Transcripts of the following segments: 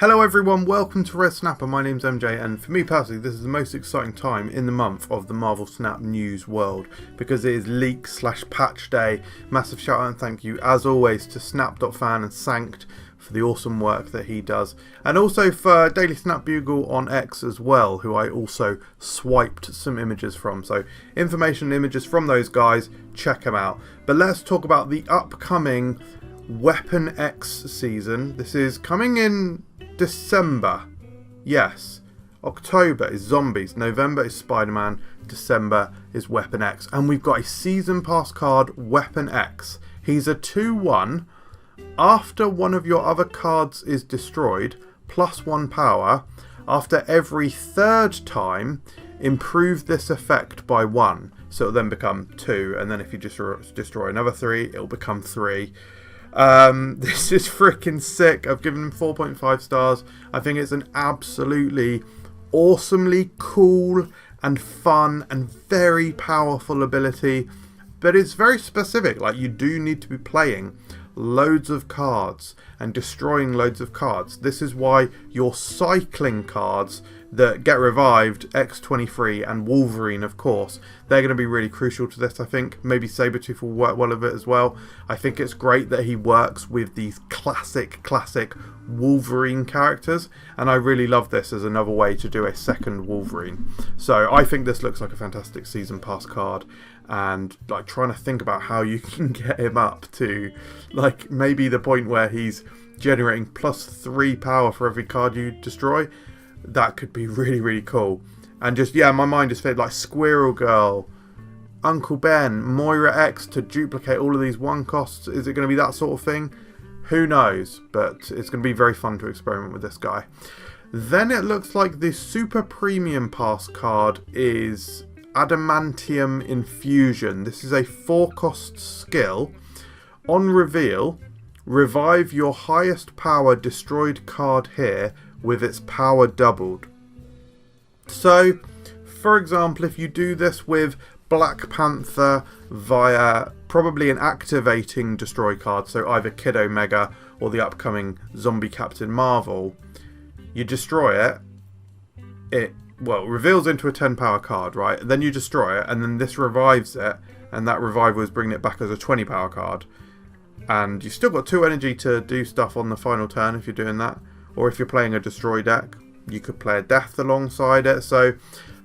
Hello everyone, welcome to Red Snapper. My name's MJ, and for me personally this is the most exciting time in the month of the Marvel Snap news world because it is leak / patch day. Massive shout out and thank you as always to Snap.Fan and Sanct for the awesome work that he does, and also for Daily Snap Bugle on X as well, who I also swiped some images from. So information and images from those guys, check them out. But let's talk about the upcoming Weapon X season. This is coming in December. Yes. October is Zombies, November is Spider-Man, December is Weapon X. And we've got a Season Pass card, Weapon X. He's a 2/1. After one of your other cards is destroyed, +1 power. After every third time, improve this effect by 1. So it'll then become 2. And then if you destroy another 3, it'll become 3. This is freaking sick. I've given him 4.5 stars. I think it's an absolutely awesomely cool and fun and very powerful ability, but it's very specific. Like, you do need to be playing loads of cards and destroying loads of cards. This is why your cycling cards that get revived, X23 and Wolverine of course, they're going to be really crucial to this. I think maybe Sabretooth will work well with it as well. I think it's great that he works with these classic Wolverine characters, and I really love this as another way to do a second Wolverine. So I think this looks like a fantastic season pass card, and like trying to think about how you can get him up to like maybe the point where he's generating +3 power for every card you destroy. That could be really cool. And just, yeah, my mind is fed like Squirrel Girl, Uncle Ben, Moira X to duplicate all of these 1 costs. Is it going to be that sort of thing? Who knows? But it's going to be very fun to experiment with this guy. Then it looks like the Super Premium Pass card is Adamantium Infusion. This is a 4-cost skill. On reveal, revive your highest power destroyed card here with its power doubled. So, for example, if you do this with Black Panther via probably an activating destroy card, so either Kid Omega or the upcoming Zombie Captain Marvel, you destroy it, well, reveals into a 10 power card, right? And then you destroy it, and then this revives it, and that revival is bringing it back as a 20 power card. And you've still got 2 energy to do stuff on the final turn if you're doing that. Or if you're playing a destroy deck, you could play a death alongside it. So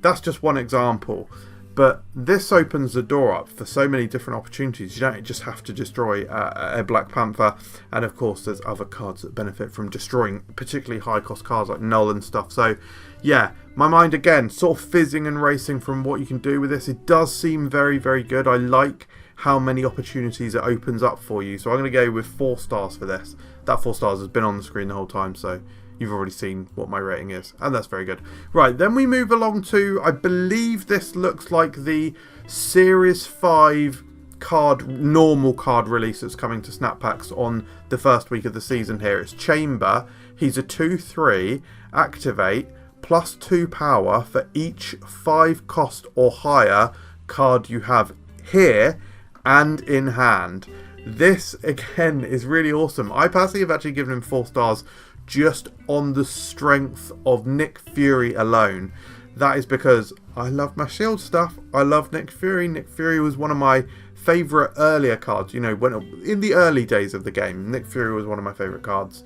that's just one example. But this opens the door up for so many different opportunities. You don't just have to destroy a Black Panther. And of course, there's other cards that benefit from destroying particularly high cost cards like Null and stuff. So yeah, my mind again sort of fizzing and racing from what you can do with this. It does seem very good. I like how many opportunities it opens up for you. So I'm going to go with 4 stars for this. That 4 stars has been on the screen the whole time, so you've already seen what my rating is, and that's very good. Right, then we move along to, I believe this looks like the Series 5 card, normal card release that's coming to Snap Packs on the first week of the season here. It's Chamber. He's a 2/3, activate, +2 power for each 5 cost or higher card you have here and in hand. This again is really awesome. I personally have actually given him 4 stars just on the strength of Nick Fury alone. That is because I love my shield stuff. I love Nick Fury. Nick Fury was one of my favourite earlier cards. You know, when in the early days of the game, Nick Fury was one of my favourite cards.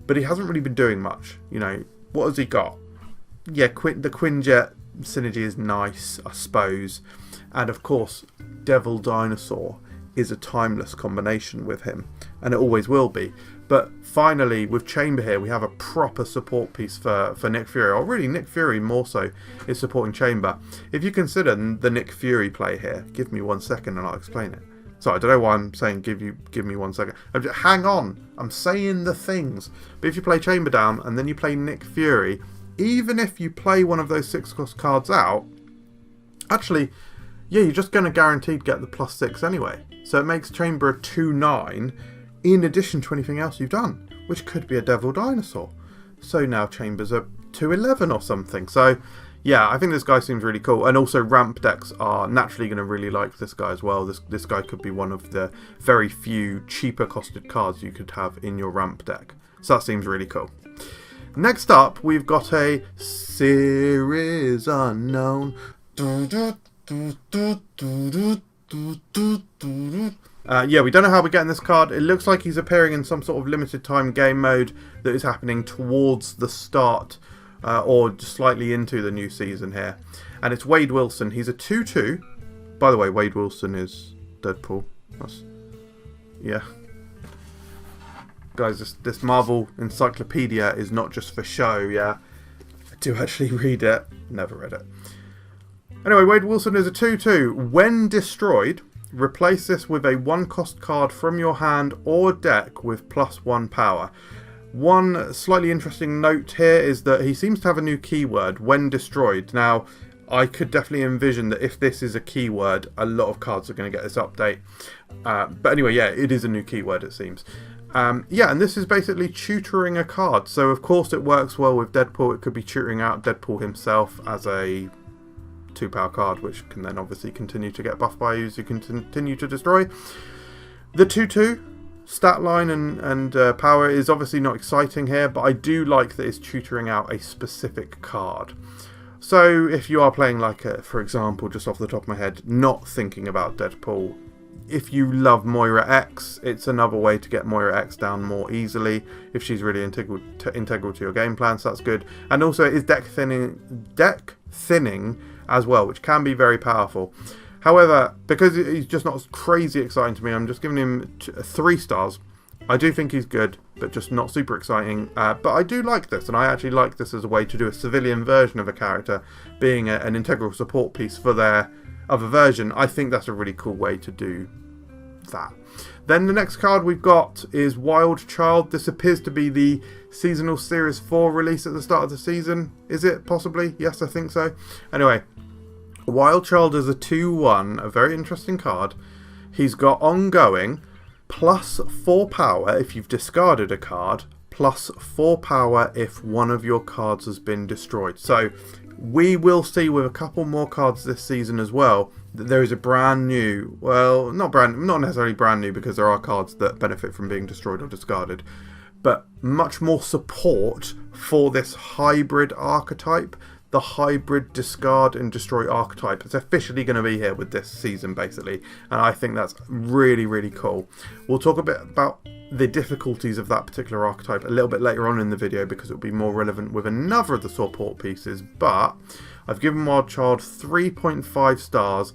But he hasn't really been doing much. You know, what has he got? Yeah, the Quinjet synergy is nice, I suppose. And of course, Devil Dinosaur is a timeless combination with him, and it always will be. But finally, with Chamber here, we have a proper support piece for Nick Fury, or really Nick Fury more so is supporting Chamber. If you consider the Nick Fury play here, give me 1 second and I'll explain it. Sorry, I don't know why I'm saying give me 1 second. Hang on, I'm saying the things. But if you play Chamber down and then you play Nick Fury, even if you play one of those 6-cost cards out, actually, yeah, you're just going to guaranteed get the +6 anyway. So it makes Chamber a 2/9 in addition to anything else you've done, which could be a Devil Dinosaur. So now Chamber's a 2/11 or something. So yeah, I think this guy seems really cool. And also ramp decks are naturally going to really like this guy as well. This guy could be one of the very few cheaper costed cards you could have in your ramp deck. So that seems really cool. Next up, we've got a Series Unknown. Yeah, we don't know how we're getting this card. It looks like he's appearing in some sort of limited time game mode that is happening towards the start or just slightly into the new season here. And it's Wade Wilson. He's a 2/2. By the way, Wade Wilson is Deadpool. Yeah. Guys, this Marvel encyclopedia is not just for show, yeah? I do actually read it. Never read it. Anyway, Wade Wilson is a 2/2. When destroyed, replace this with a 1-cost card from your hand or deck with +1 power. One slightly interesting note here is that he seems to have a new keyword, when destroyed. Now, I could definitely envision that if this is a keyword, a lot of cards are going to get this update. But anyway, yeah, it is a new keyword, it seems. Yeah, and this is basically tutoring a card. So, of course, it works well with Deadpool. It could be tutoring out Deadpool himself as a 2-power card, which can then obviously continue to get buffed by you as you continue to destroy. The 2/2 stat line and power is obviously not exciting here, but I do like that it's tutoring out a specific card. So if you are playing like, for example, just off the top of my head, not thinking about Deadpool, if you love Moira X, it's another way to get Moira X down more easily if she's really integral to your game plan, so that's good. And also it is deck thinning as well, which can be very powerful. However, because he's just not crazy exciting to me, I'm just giving him 3 stars. I do think he's good, but just not super exciting. But I do like this, and I actually like this as a way to do a civilian version of a character, being an integral support piece for their other version. I think that's a really cool way to do that. Then the next card we've got is Wild Child. This appears to be the seasonal Series 4 release at the start of the season. Is it? Possibly? Yes, I think so. Anyway, Wild Child is a 2/1, a very interesting card. He's got ongoing, +4 power if you've discarded a card, +4 power if one of your cards has been destroyed. So we will see with a couple more cards this season as well that there is a brand new, well, not necessarily brand new because there are cards that benefit from being destroyed or discarded, but much more support for this hybrid archetype. The hybrid discard and destroy archetype is officially going to be here with this season, basically, and I think that's really, really cool. We'll talk a bit about the difficulties of that particular archetype a little bit later on in the video because it'll be more relevant with another of the support pieces, but I've given Wild Child 3.5 stars.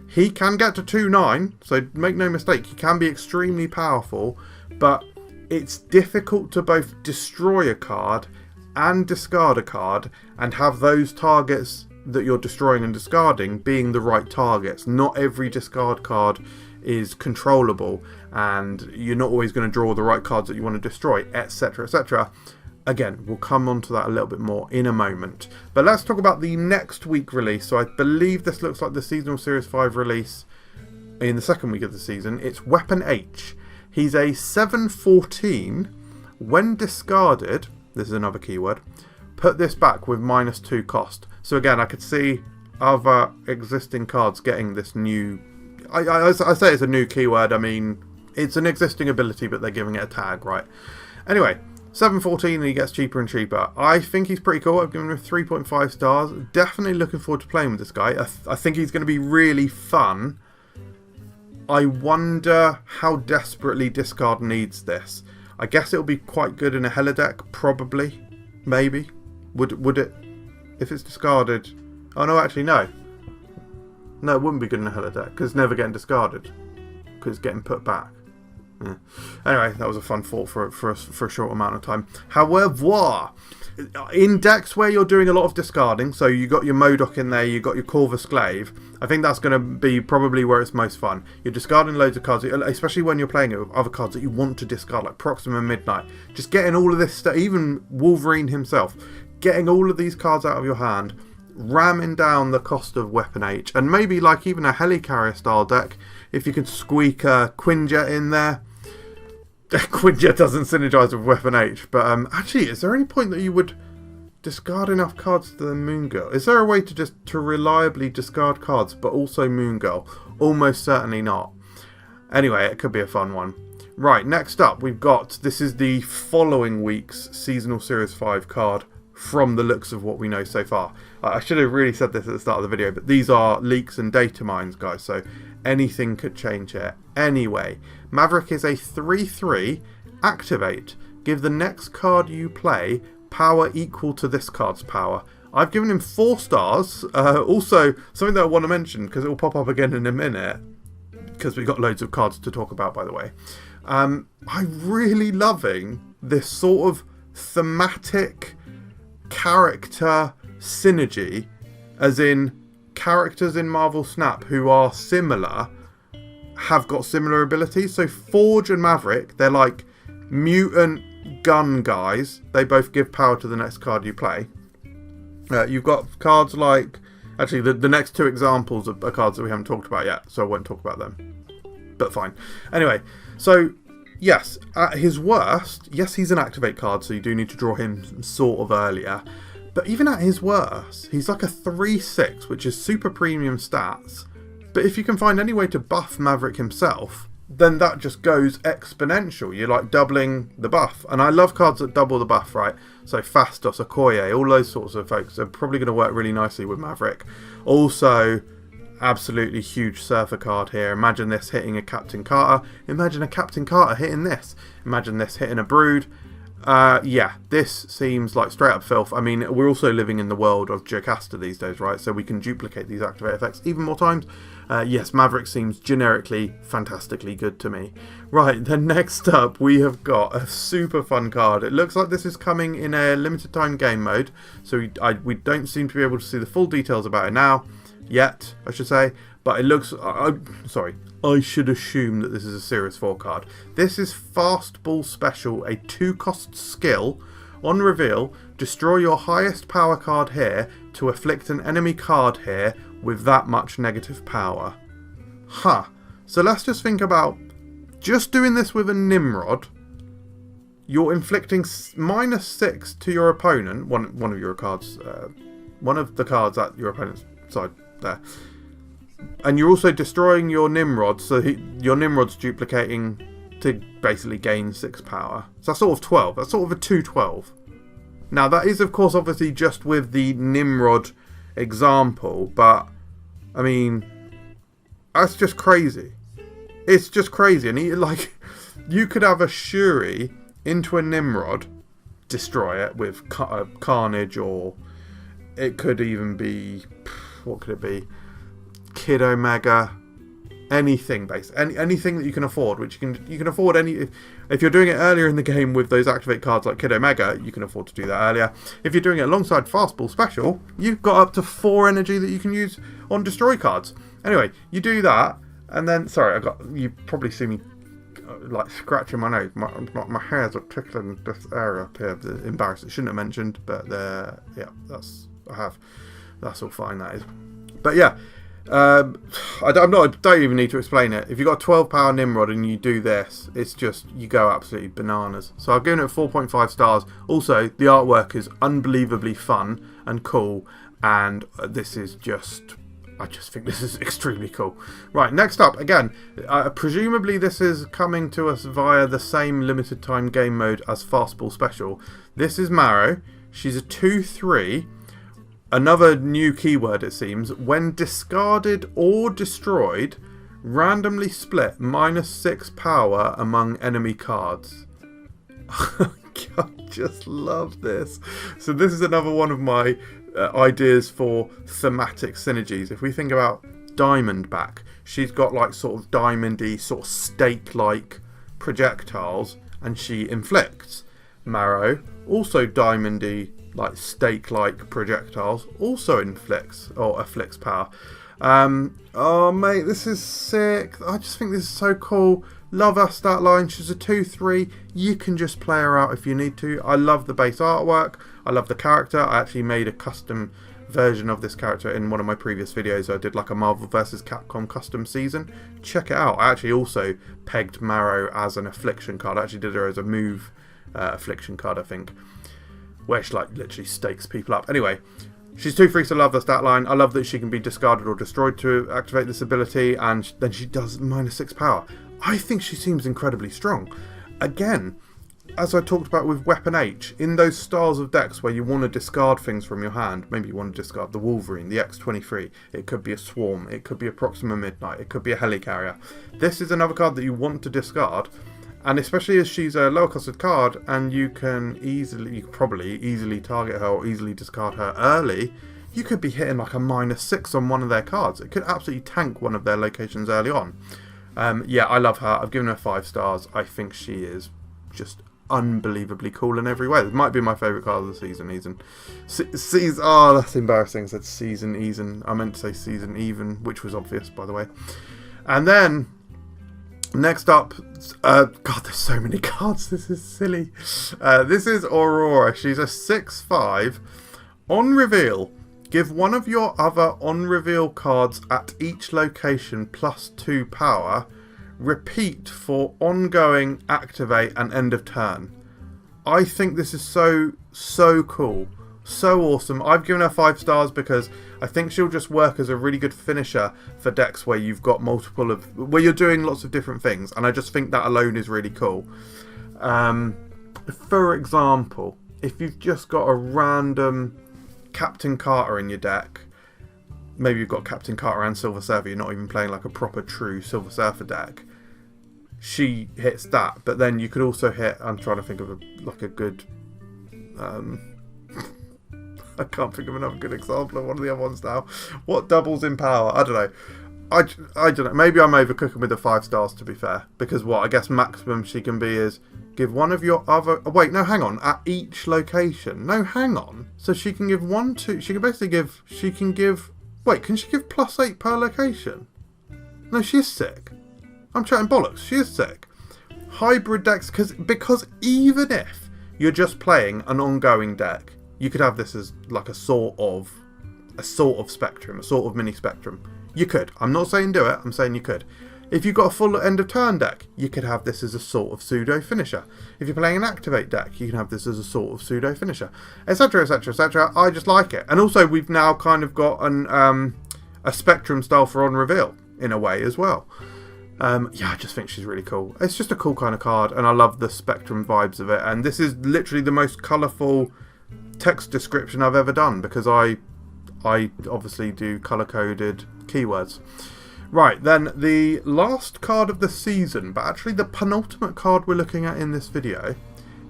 He can get to 2/9, so make no mistake, he can be extremely powerful, but it's difficult to both destroy a card and discard a card and have those targets that you're destroying and discarding being the right targets. Not every discard card is controllable and you're not always going to draw the right cards that you want to destroy, etc, etc. Again, we'll come on to that a little bit more in a moment. But let's talk about the next week release. So I believe this looks like the seasonal Series 5 release in the second week of the season. It's Weapon H. He's a 7/14. When discarded, this is another keyword, put this back with -2 cost. So again, I could see other existing cards getting this new... I say it's a new keyword, I mean, it's an existing ability, but they're giving it a tag, right? Anyway, 7/14 and he gets cheaper and cheaper. I think he's pretty cool. I've given him 3.5 stars. Definitely looking forward to playing with this guy. I think he's going to be really fun. I wonder how desperately discard needs this. I guess it'll be quite good in a Hela deck, probably, maybe. Would it, if it's discarded? Oh no, actually no. No, it wouldn't be good in a Hela deck because it's never getting discarded because it's getting put back. Yeah. Anyway, that was a fun thought for a short amount of time. However, in decks where you're doing a lot of discarding, so you got your Modok in there, you got your Corvus Glaive, I think that's going to be probably where it's most fun. You're discarding loads of cards, especially when you're playing it with other cards that you want to discard, like Proxima Midnight. Just getting all of this stuff, even Wolverine himself, getting all of these cards out of your hand, ramming down the cost of Weapon H, and maybe like even a Helicarrier style deck, if you can squeak a Quinjet in there. Quinjet doesn't synergize with Weapon H, but actually, is there any point that you would discard enough cards to the Moon Girl? Is there a way to reliably discard cards, but also Moon Girl? Almost certainly not. Anyway, it could be a fun one. Right, next up we've got, this is the following week's Seasonal Series 5 card from the looks of what we know so far. I should have really said this at the start of the video, but these are leaks and data mines, guys, so anything could change here. Anyway, Maverick is a 3/3, activate. Give the next card you play power equal to this card's power. I've given him 4 stars. Also, something that I want to mention, because it will pop up again in a minute, because we've got loads of cards to talk about, by the way. I'm really loving this sort of thematic character synergy, as in characters in Marvel Snap who are similar have got similar abilities. So Forge and Maverick, they're like mutant gun guys. They both give power to the next card you play. You've got cards like, actually the next 2 examples are cards that we haven't talked about yet, so I won't talk about them, but fine. Anyway, so yes, at his worst, yes, he's an activate card, so you do need to draw him sort of earlier, but even at his worst, he's like a 3/6, which is super premium stats. But if you can find any way to buff Maverick himself, then that just goes exponential. You're like doubling the buff. And I love cards that double the buff, right? So Fastos, Okoye, all those sorts of folks are probably going to work really nicely with Maverick. Also, absolutely huge Surfer card here. Imagine this hitting a Captain Carter. Imagine a Captain Carter hitting this. Imagine this hitting a Brood. Yeah, this seems like straight up filth. I mean, we're also living in the world of Jocasta these days, right? So we can duplicate these activate effects even more times. Yes, Maverick seems generically fantastically good to me. Right, then next up we have got a super fun card. It looks like this is coming in a limited time game mode, so we don't seem to be able to see the full details about it now, yet, I should say. But it looks, sorry, I should assume that this is a Series 4 card. This is Fastball Special, a 2-cost skill. On reveal, destroy your highest power card here to afflict an enemy card here with that much negative power. Huh. So let's just think about just doing this with a Nimrod. You're inflicting -6 to your opponent, one of your cards, one of the cards at your opponent's side there. And you're also destroying your Nimrod, so your Nimrod's duplicating to basically gain 6 power. So that's sort of 12. That's sort of a 2/12. Now that is, of course, obviously just with the Nimrod example, but I mean, that's just crazy. It's just crazy. And like, you could have a Shuri into a Nimrod, destroy it with Carnage, or it could even be, what could it be? Kid Omega, anything anything that you can afford, which you can afford any. If you're doing it earlier in the game with those activate cards like Kid Omega, you can afford to do that earlier. If you're doing it alongside Fastball Special, you've got up to 4 energy that you can use on destroy cards. Anyway, you do that, and then you probably see me like scratching my nose. My hairs are tickling this area up here. Embarrassed. Shouldn't have mentioned, but yeah, that's all fine. That is, but yeah. I don't even need to explain it. If you've got a 12 power Nimrod and you do this, it's just, you go absolutely bananas. So I've given it 4.5 stars. Also, the artwork is unbelievably fun and cool, and this is just, I just think this is extremely cool. Right, next up, again, presumably this is coming to us via the same limited time game mode as Fastball Special. This is Marrow. She's a 2/3. Another new keyword, it seems. When discarded or destroyed, randomly split -6 power among enemy cards. I just love this. So this is another one of my ideas for thematic synergies. If we think about Diamondback, she's got like sort of diamondy, sort of stake-like projectiles, and she inflicts. Marrow, also diamondy, like stake-like projectiles, also inflicts or afflicts power. Oh mate, this is sick. I just think this is so cool. Love her stat line. She's a 2/3. You can just play her out if you need to. I love the base artwork. I love the character. I actually made a custom version of this character in one of my previous videos. I did like a Marvel vs Capcom custom season. Check it out. I actually also pegged Marrow as an affliction card. I actually did her as a move affliction card, I think, where she like literally stakes people up. Anyway, she's 2/3, so I love the stat line. I love that she can be discarded or destroyed to activate this ability, and then she does -6 power. I think she seems incredibly strong. Again, as I talked about with Weapon H, in those styles of decks where you want to discard things from your hand, maybe you want to discard the Wolverine, the X-23, it could be a Swarm, it could be a Proxima Midnight, it could be a Helicarrier. This is another card that you want to discard, and especially as she's a lower costed card, and you can probably easily target her or easily discard her early, you could be hitting like a -6 on one of their cards. It could absolutely tank one of their locations early on. Yeah, I love her. I've given her 5 stars. I think she is just unbelievably cool in every way. It might be my favourite card of the season. Oh, that's embarrassing. I said season. I meant to say season even, which was obvious, by the way. And then, next up, God, there's so many cards. This is silly. This is Aurora. She's a 6/5. On reveal, give one of your other on-reveal cards at each location +2 power. Repeat for ongoing, activate, and end of turn. I think this is so cool. So awesome. I've given her 5 stars because I think she'll just work as a really good finisher for decks where you've got where you're doing lots of different things. And I just think that alone is really cool. For example, if you've just got a random Captain Carter in your deck, maybe you've got Captain Carter and Silver Surfer, you're not even playing like a proper true Silver Surfer deck, she hits that. But then you could also hit, I'm trying to think of a good I can't think of another good example of one of the other ones now. What doubles in power? I don't know. I don't know. Maybe I'm overcooking with the 5 stars, to be fair, because what I guess maximum she can be is give one of your other... Oh, wait, no, hang on. At each location. No, hang on. So she can give 1, 2... She can basically give... She can give... Wait, can she give +8 per location? No, she is sick. I'm chatting bollocks. She is sick. Hybrid decks, because even if you're just playing an ongoing deck, you could have this as like a sort of spectrum, a sort of mini spectrum. You could. I'm not saying do it. I'm saying you could. If you've got a full end of turn deck, you could have this as a sort of pseudo finisher. If you're playing an activate deck, you can have this as a sort of pseudo finisher, etc., etc., etc. I just like it. And also, we've now kind of got a spectrum style for on reveal in a way as well. Yeah, I just think she's really cool. It's just a cool kind of card, and I love the spectrum vibes of it. And this is literally the most colourful text description I've ever done, because I obviously do colour-coded keywords. Right, then the last card of the season, but actually the penultimate card we're looking at in this video,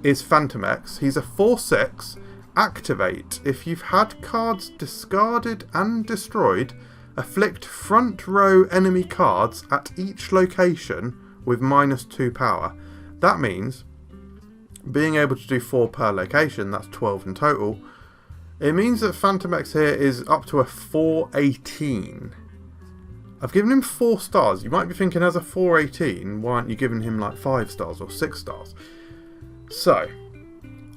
is Fantomex. He's a 4/6, activate. If you've had cards discarded and destroyed, afflict front row enemy cards at each location with -2 power. That means being able to do 4 per location, that's 12 in total. It means that Fantomex here is up to a 4/18. I've given him 4 stars. You might be thinking, as a 4/18, why aren't you giving him like 5 stars or 6 stars? So,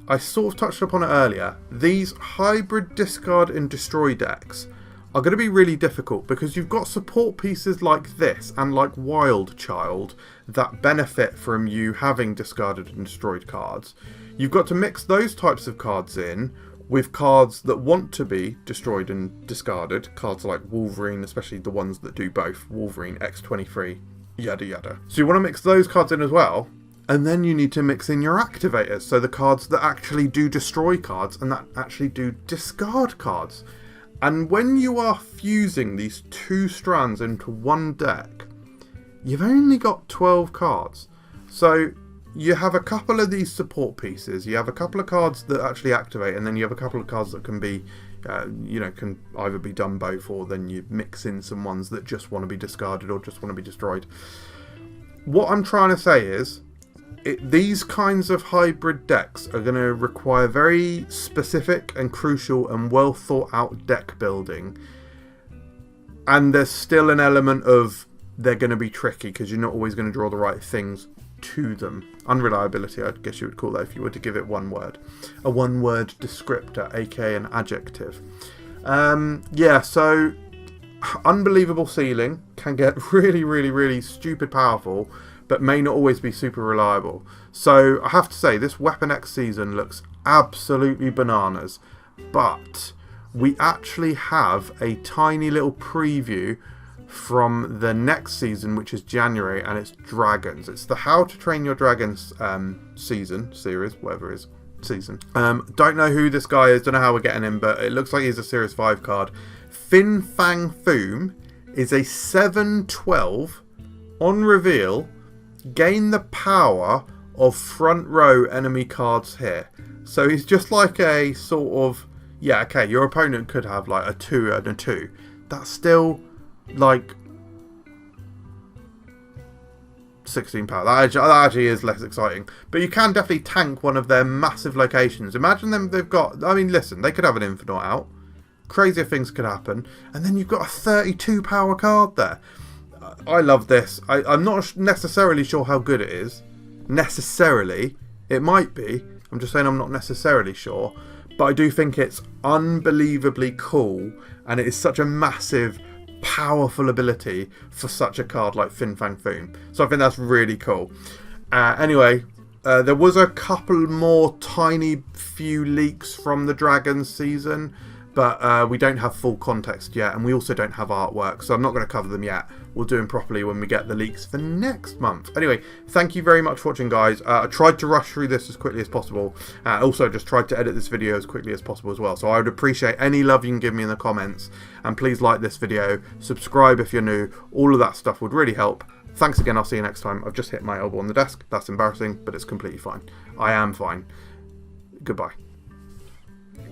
I sort of touched upon it earlier. These hybrid discard and destroy decks are going to be really difficult because you've got support pieces like this and like Wild Child that benefit from you having discarded and destroyed cards. You've got to mix those types of cards in with cards that want to be destroyed and discarded. Cards like Wolverine, especially the ones that do both. Wolverine, X-23, yada yada. So you want to mix those cards in as well. And then you need to mix in your activators. So the cards that actually do destroy cards and that actually do discard cards. And when you are fusing these 2 strands into one deck, you've only got 12 cards. So you have a couple of these support pieces, you have a couple of cards that actually activate, and then you have a couple of cards that can be, can either be done both, or then you mix in some ones that just want to be discarded or just want to be destroyed. What I'm trying to say is, these kinds of hybrid decks are going to require very specific and crucial and well thought out deck building. And there's still an element of they're going to be tricky because you're not always going to draw the right things to them. Unreliability, I guess you would call that if you were to give it one word. A one-word descriptor, aka an adjective. Yeah, so unbelievable ceiling, can get really, really, really stupid powerful, but may not always be super reliable. So I have to say, this Weapon X season looks absolutely bananas, but we actually have a tiny little preview from the next season, which is January, and it's Dragons. It's the How to Train Your Dragons series, whatever it is. Season. Don't know who this guy is, don't know how we're getting him, but it looks like he's a Series 5 card. Fang Foom is a 7/12 on reveal. Gain the power of front row enemy cards here. So he's just like a sort of, yeah, okay, your opponent could have like a 2 and a 2. That's still like 16 power. That actually is less exciting. But you can definitely tank one of their massive locations. Imagine them, they've got, I mean, listen, they could have an Infinite out. Crazier things could happen. And then you've got a 32 power card there. I love this. I'm not necessarily sure how good it is. Necessarily. It might be. I'm just saying I'm not necessarily sure. But I do think it's unbelievably cool. And it is such a massive, powerful ability for such a card like Fang Foom. So I think that's really cool. Anyway, there was a couple more tiny few leaks from the Dragons season. But we don't have full context yet, and we also don't have artwork, so I'm not going to cover them yet. We'll do them properly when we get the leaks for next month. Anyway, thank you very much for watching, guys. I tried to rush through this as quickly as possible. Also, just tried to edit this video as quickly as possible as well. So I would appreciate any love you can give me in the comments. And please like this video, subscribe if you're new. All of that stuff would really help. Thanks again, I'll see you next time. I've just hit my elbow on the desk. That's embarrassing, but it's completely fine. I am fine. Goodbye.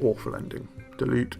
Awful ending. Delete.